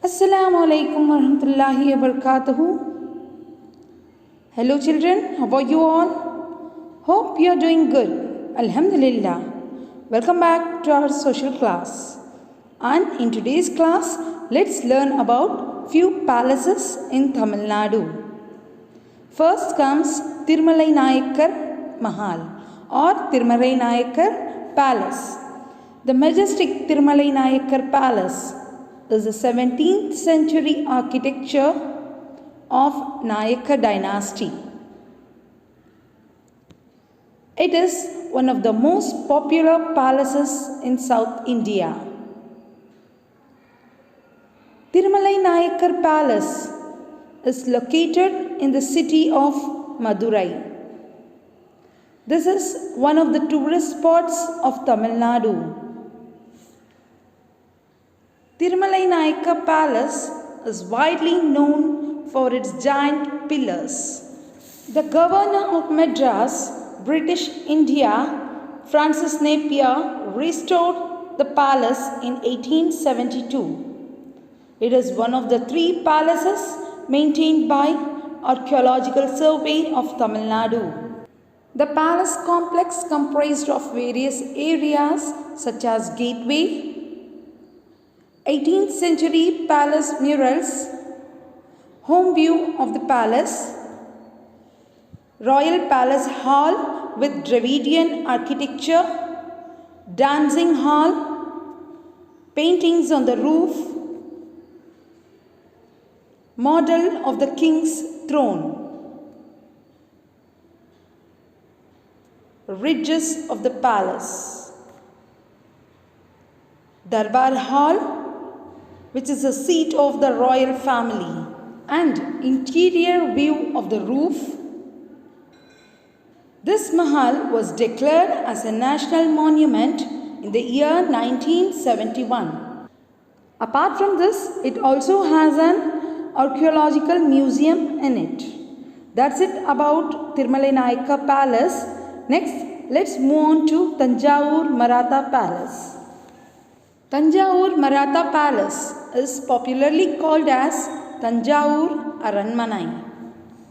Assalamu alaikum warahmatullahi wabarakatuh. Hello children, how are you all? Hope you are doing good. Alhamdulillah. Welcome back to our social class. And in today's class, let's learn about few palaces in Tamil Nadu. First comes Tirmalai Nayakkar Mahal or Tirmalai Nayakkar Palace. The majestic Tirmalai Nayakkar Palace is a 17th century architecture of Nayaka dynasty. It is one of the most popular palaces in South India. Tirmalai Nayakkar Palace is located in the city of Madurai. This is one of the tourist spots of Tamil Nadu. Tirmalai Nayakkar Palace is widely known for its giant pillars. The governor of Madras, British India, Francis Napier, restored the palace in 1872. It is one of the 3 palaces maintained by Archaeological Survey of Tamil Nadu. The palace complex comprised of various areas such as gateway, 18th century palace murals, home view of the palace, royal palace hall with Dravidian architecture, dancing hall, paintings on the roof, model of the king's throne, ridges of the palace, Darbar Hall, which is a seat of the royal family, and interior view of the roof. This mahal was declared as a national monument in the year 1971. Apart from this, it also has an archaeological museum in it. That's it about Tirmalai Nayakkar Palace. Next, let's move on to Tanjavur Maratha Palace. Tanjavur Maratha Palace is popularly called as Tanjavur Aranmanai.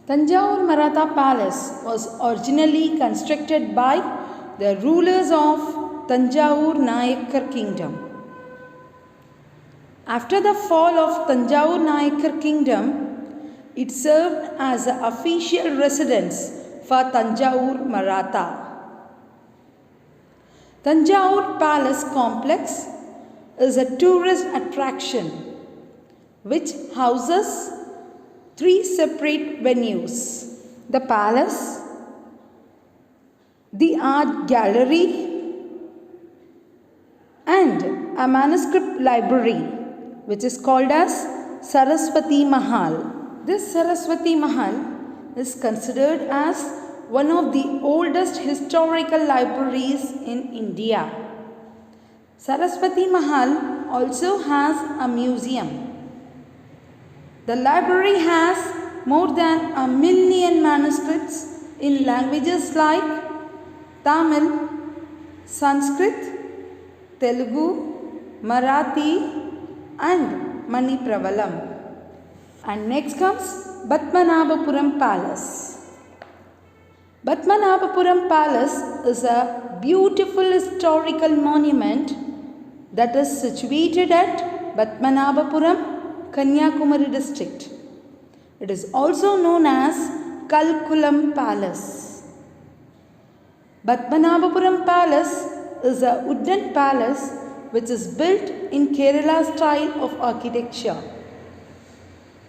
Tanjavur Maratha Palace was originally constructed by the rulers of Tanjavur Nayakkar Kingdom. After the fall of Tanjavur Nayakkar Kingdom, it served as the official residence for Tanjavur Maratha. Tanjavur Palace Complex is a tourist attraction which houses 3 separate venues: the palace, the art gallery, and a manuscript library which is called as Saraswati Mahal. This Saraswati Mahal is considered as one of the oldest historical libraries in India. Saraswati Mahal also has a museum. The library has more than 1 million manuscripts in languages like Tamil, Sanskrit, Telugu, Marathi and Manipravalam. And next comes Padmanabhapuram Palace. Padmanabhapuram Palace is a beautiful historical monument that is situated at Padmanabhapuram, Kanyakumari district. It is also known as Kalkulam Palace. Padmanabhapuram Palace is a wooden palace which is built in Kerala style of architecture.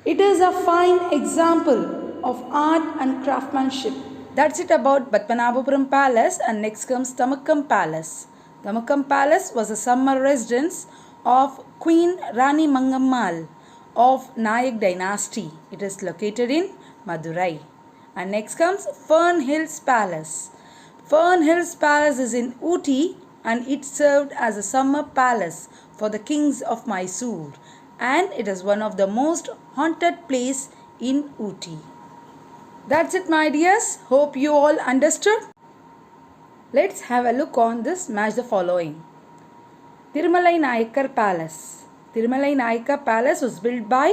It is a fine example of art and craftsmanship. That's it about Padmanabhapuram Palace, and next comes Tamakkam Palace. Tamakkam Palace was a summer residence of Queen Rani Mangammal of Nayak dynasty. It is located in Madurai. And next comes Fern Hills Palace. Fern Hills Palace is in Ooty and it served as a summer palace for the kings of Mysore, and it is one of the most haunted place in Ooty. That's it, my dears. Hope you all understood. Let's have a look on this match the following. Tirmalai Nayakkar Palace. Tirumalai Nayaka Palace was built by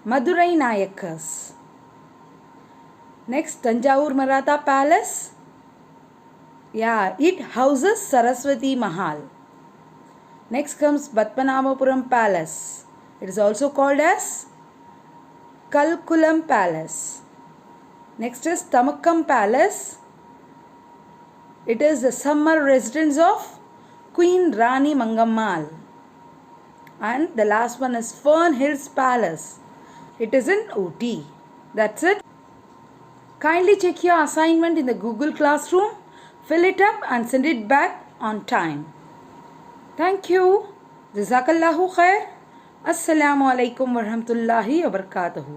Madurai Nayakas. Next, Tanjavur Maratha Palace. Yeah, it houses Saraswati Mahal. Next comes Padmanabhapuram Palace. It is also called as Kalkulam Palace. Next is Tamakkam Palace. It is the summer residence of Queen Rani Mangammal. And the last one is Fern Hills Palace. It is in Ooty. That's it. Kindly check your assignment in the Google Classroom, fill it up and send it back on time. Thank you. Jazakallahu khair. Assalamu alaikum wa rahmatullahi wa barakatuhu.